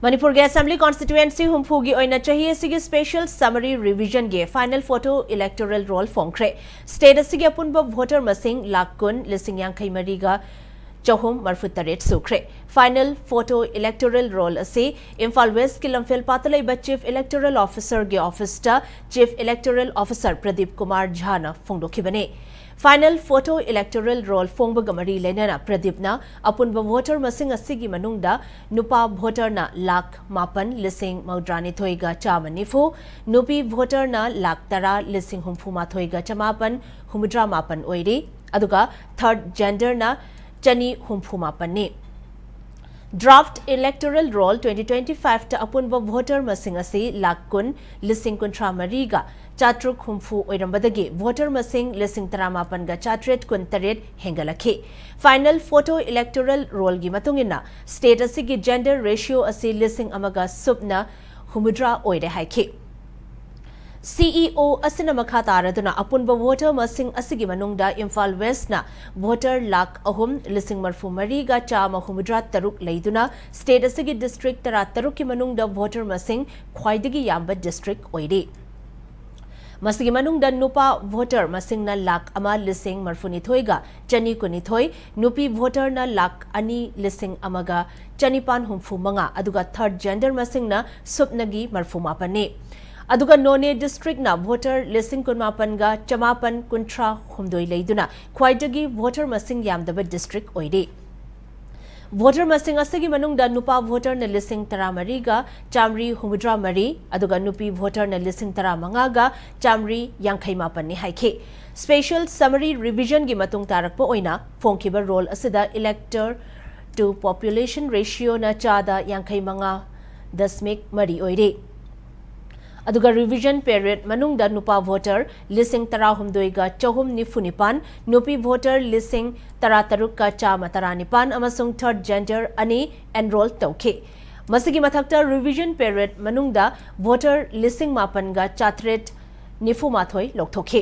Manipur ge Assembly constituency humpugi oina chahi asigi special summary revision ge final photo electoral roll phongkre state asigi apunba voter masing lakun lising yankai mariga chahum marfutaret sukre final photo electoral roll ase Imphal West Kilamfil Patalaiba Chief Electoral Officer ge office ta Chief Electoral Officer Pradeep Kumar Jhana phongdokhibane Final photo electoral roll phongba mari lenana Pradeepna apunba voter masing asigi manungda nupa voter na lakh mapan lising maudrani thoiga chamanifu nupi voter na lakh tara lising humfu mathoiga chamapan humudra mapan oiri aduga third gender na chani humfu mapan ni Draft Electoral Roll 2025 ta apunba voter masing asi lakun lising kuntra mariga chatruk humfu oirambadagi voter masing lising taramapan ga chatret kuntaret hengalakhi Final photo electoral roll gi matungina state asigi gender ratio asi lising amaga subna humudra oire haikhi CEO asina makha taraduna apunba voter masing asigi manungda Imphal West na voter lakh ahum lising marfu mariga chama humudra taruk leiduna state asigi district tara taruk ki manungda voter masing khwaidagi yamba district oide Masigi manungda nupa voter masing na lakh ama lising marfuni thoiga chani kuni thoi nupi voter na lakh ani lising amaga chanipan humfu manga aduga third gender masing na subnagi marfu mapane aduga none district na voter lising kunmapan ga chamapan kuntra humdoi leiduna khwaidagi voter masing yamdaba district oide Voter masing asigi manungda nupa voter na lising taramari ga chamri humudra mari aduga nupi voter na lising taramanga ga chamri yankai mapan ni haike Special summary revision gi matung tarakpo oina phongkiba roll asida elector to population ratio na chada yankai manga dasmik mari oire aduga revision period manungda nupa voter lising tara humdoiga chahum nifunipan nupi voter lising tara tarukka chama taranipan amasung third gender ani enroll tauke masigi mathakta revision period manungda voter lising mapan ga chatret nifu mathoi lokthokhe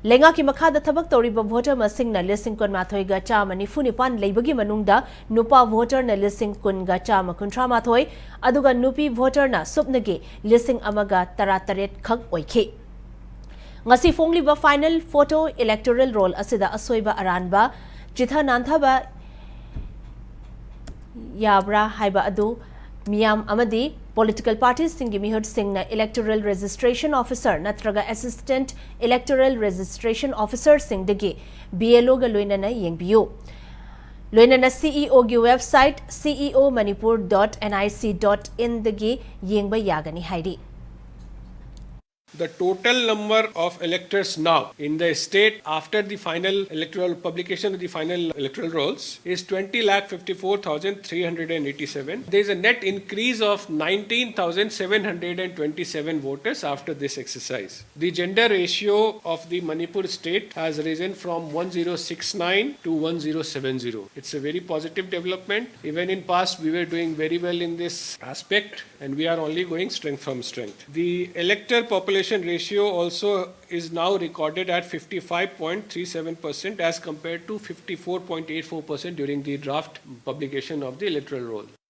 lenga ki makhada thabak toriba voter masing na lising kon mathoi ga chama nifu nipan leibagi manungda nupa voter na lising kun ga chama kuntra mathoi aduga nupi voter na supnage lising amaga tarataret khak oikhe ngasi fongliba final photo electoral roll asida asoiba aranba chitha nanthaba yabra haiba adu Miyam amadi political parties singi mihut singh na electoral registration officer natraga assistant electoral registration officer singh degi BLO ga loinana yengbiyo loinana CEO gi website ceomanipur.nic.in degi yengba yagani hairi The total number of electors now in the state after the final electoral publication of the final electoral rolls is 20,54,387. There is a net increase of 19,727 voters after this exercise. The gender ratio of the Manipur state has risen from 1069 to 1070. It's a very positive development. Even in past we were doing very well in this aspect and we are only going strength from strength. The elector population ratio also is now recorded at 55.37% as compared to 54.84% during the draft publication of the electoral roll.